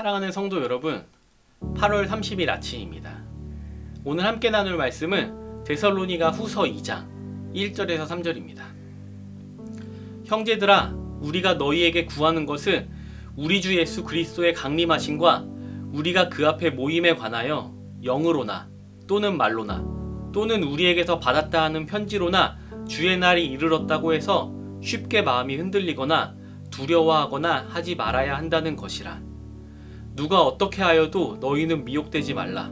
사랑하는 성도 여러분, 8월 30일 아침입니다. 오늘 함께 나눌 말씀은 데살로니가 후서 2장 1절에서 3절입니다. 형제들아, 우리가 너희에게 구하는 것은 우리 주 예수 그리스도의 강림하심과 우리가 그 앞에 모임에 관하여 영으로나 또는 말로나 또는 우리에게서 받았다 하는 편지로나 주의 날이 이르렀다고 해서 쉽게 마음이 흔들리거나 두려워하거나 하지 말아야 한다는 것이라. 누가 어떻게 하여도 너희는 미혹되지 말라.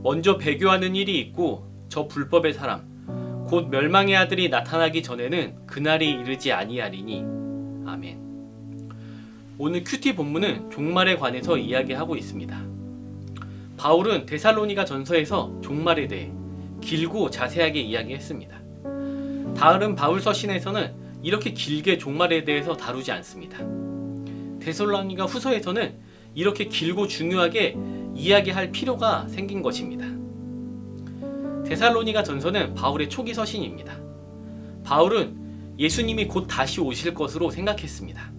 먼저 배교하는 일이 있고 저 불법의 사람 곧 멸망의 아들이 나타나기 전에는 그날이 이르지 아니하리니. 아멘. 오늘 큐티 본문은 종말에 관해서 이야기하고 있습니다. 바울은 데살로니가 전서에서 종말에 대해 길고 자세하게 이야기했습니다. 다른 바울 서신에서는 이렇게 길게 종말에 대해서 다루지 않습니다. 데살로니가 후서에서는 이렇게 길고 중요하게 이야기할 필요가 생긴 것입니다. 데살로니가 전서는 바울의 초기 서신입니다. 바울은 예수님이 곧 다시 오실 것으로 생각했습니다.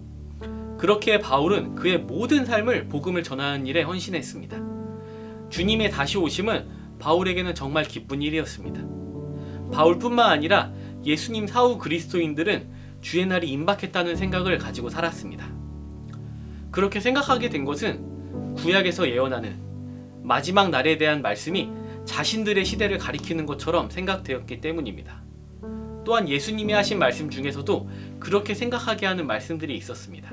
그렇기에 바울은 그의 모든 삶을 복음을 전하는 일에 헌신했습니다. 주님의 다시 오심은 바울에게는 정말 기쁜 일이었습니다. 바울뿐만 아니라 예수님 사후 그리스도인들은 주의 날이 임박했다는 생각을 가지고 살았습니다. 그렇게 생각하게 된 것은 구약에서 예언하는 마지막 날에 대한 말씀이 자신들의 시대를 가리키는 것처럼 생각되었기 때문입니다. 또한 예수님이 하신 말씀 중에서도 그렇게 생각하게 하는 말씀들이 있었습니다.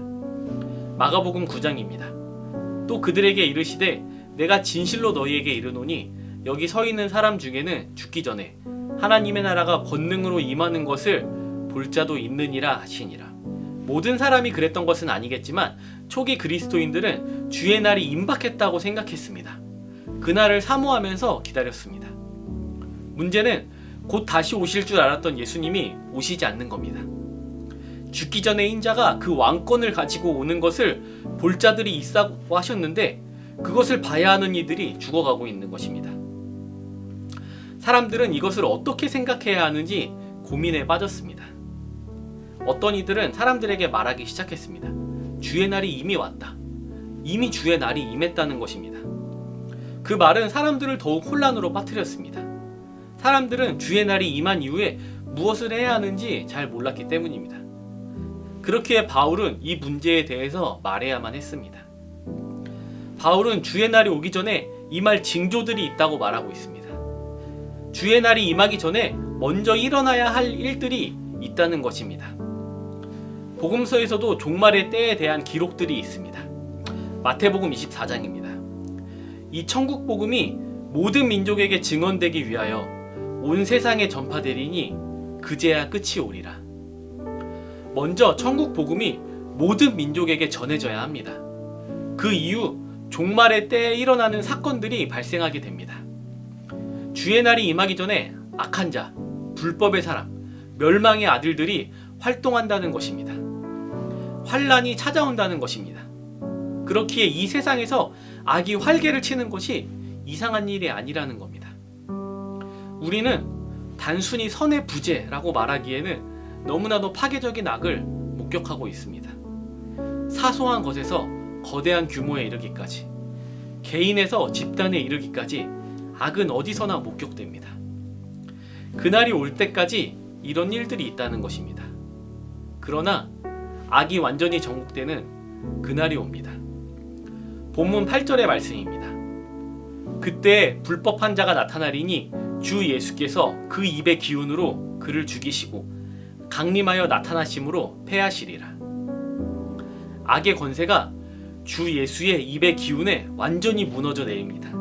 마가복음 9장입니다. 또 그들에게 이르시되 내가 진실로 너희에게 이르노니 여기 서 있는 사람 중에는 죽기 전에 하나님의 나라가 권능으로 임하는 것을 볼 자도 있느니라 하시니라. 모든 사람이 그랬던 것은 아니겠지만 초기 그리스도인들은 주의 날이 임박했다고 생각했습니다. 그날을 사모하면서 기다렸습니다. 문제는 곧 다시 오실 줄 알았던 예수님이 오시지 않는 겁니다. 죽기 전에 인자가 그 왕권을 가지고 오는 것을 볼 자들이 있다고 하셨는데 그것을 봐야 하는 이들이 죽어가고 있는 것입니다. 사람들은 이것을 어떻게 생각해야 하는지 고민에 빠졌습니다. 어떤 이들은 사람들에게 말하기 시작했습니다. 주의 날이 이미 왔다. 이미 주의 날이 임했다는 것입니다. 그 말은 사람들을 더욱 혼란으로 빠뜨렸습니다. 사람들은 주의 날이 임한 이후에 무엇을 해야 하는지 잘 몰랐기 때문입니다. 그렇기에 바울은 이 문제에 대해서 말해야만 했습니다. 바울은 주의 날이 오기 전에 임할 징조들이 있다고 말하고 있습니다. 주의 날이 임하기 전에 먼저 일어나야 할 일들이 있다는 것입니다. 복음서에서도 종말의 때에 대한 기록들이 있습니다. 마태복음 24장입니다. 이 천국 복음이 모든 민족에게 증언되기 위하여 온 세상에 전파되리니 그제야 끝이 오리라. 먼저 천국 복음이 모든 민족에게 전해져야 합니다. 그 이후 종말의 때에 일어나는 사건들이 발생하게 됩니다. 주의 날이 임하기 전에 악한 자, 불법의 사람, 멸망의 아들들이 활동한다는 것입니다. 환란이 찾아온다는 것입니다. 그렇기에 이 세상에서 악이 활개를 치는 것이 이상한 일이 아니라는 겁니다. 우리는 단순히 선의 부재라고 말하기에는 너무나도 파괴적인 악을 목격하고 있습니다. 사소한 것에서 거대한 규모에 이르기까지, 개인에서 집단에 이르기까지 악은 어디서나 목격됩니다. 그날이 올 때까지 이런 일들이 있다는 것입니다. 그러나 악이 완전히 정복되는 그날이 옵니다. 본문 8절의 말씀입니다. 그때 불법한 자가 나타나리니 주 예수께서 그 입의 기운으로 그를 죽이시고 강림하여 나타나심으로 패하시리라. 악의 권세가 주 예수의 입의 기운에 완전히 무너져 내립니다.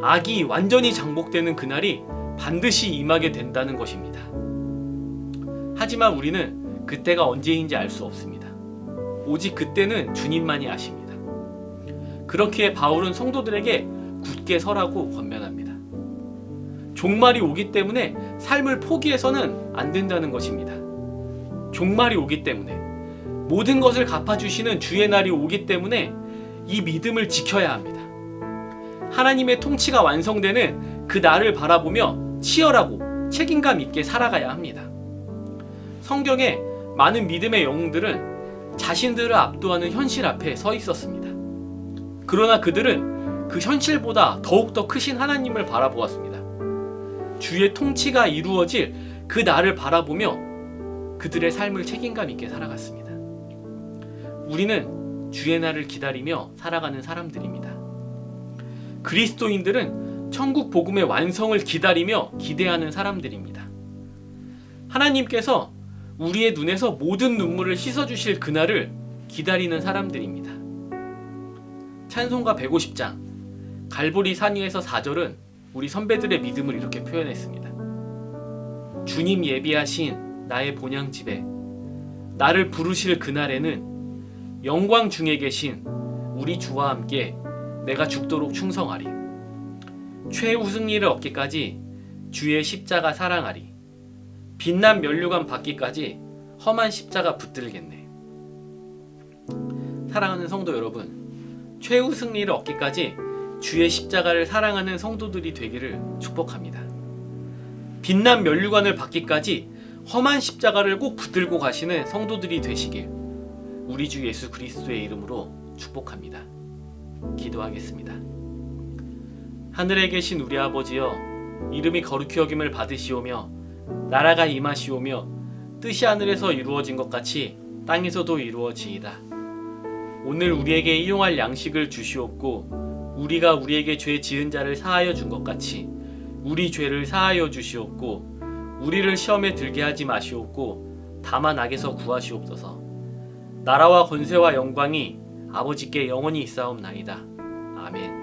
악이 완전히 장복되는 그날이 반드시 임하게 된다는 것입니다. 하지만 우리는 그때가 언제인지 알 수 없습니다. 오직 그때는 주님만이 아십니다. 그렇기에 바울은 성도들에게 굳게 서라고 권면합니다. 종말이 오기 때문에 삶을 포기해서는 안 된다는 것입니다. 종말이 오기 때문에, 모든 것을 갚아주시는 주의 날이 오기 때문에 이 믿음을 지켜야 합니다. 하나님의 통치가 완성되는 그 날을 바라보며 치열하고 책임감 있게 살아가야 합니다. 성경에 많은 믿음의 영웅들은 자신들을 압도하는 현실 앞에 서 있었습니다. 그러나 그들은 그 현실보다 더욱더 크신 하나님을 바라보았습니다. 주의 통치가 이루어질 그 날을 바라보며 그들의 삶을 책임감 있게 살아갔습니다. 우리는 주의 날을 기다리며 살아가는 사람들입니다. 그리스도인들은 천국 복음의 완성을 기다리며 기대하는 사람들입니다. 하나님께서 우리의 눈에서 모든 눈물을 씻어주실 그날을 기다리는 사람들입니다. 찬송가 150장 갈보리 산 위에서 4절은 우리 선배들의 믿음을 이렇게 표현했습니다. 주님 예비하신 나의 본향집에 나를 부르실 그날에는 영광 중에 계신 우리 주와 함께 내가 죽도록 충성하리. 최후 승리를 얻기까지 주의 십자가 사랑하리. 빛난 면류관 받기까지 험한 십자가 붙들겠네. 사랑하는 성도 여러분, 최후 승리를 얻기까지 주의 십자가를 사랑하는 성도들이 되기를 축복합니다. 빛난 면류관을 받기까지 험한 십자가를 꼭 붙들고 가시는 성도들이 되시길 우리 주 예수 그리스도의 이름으로 축복합니다. 기도하겠습니다. 하늘에 계신 우리 아버지여, 이름이 거룩히 여김을 받으시오며 나라가 임하시오며 뜻이 하늘에서 이루어진 것 같이 땅에서도 이루어지이다. 오늘 우리에게 일용할 양식을 주시옵고 우리가 우리에게 죄 지은 자를 사하여 준 것 같이 우리 죄를 사하여 주시옵고 우리를 시험에 들게 하지 마시옵고 다만 악에서 구하시옵소서. 나라와 권세와 영광이 아버지께 영원히 있사옵나이다. 아멘.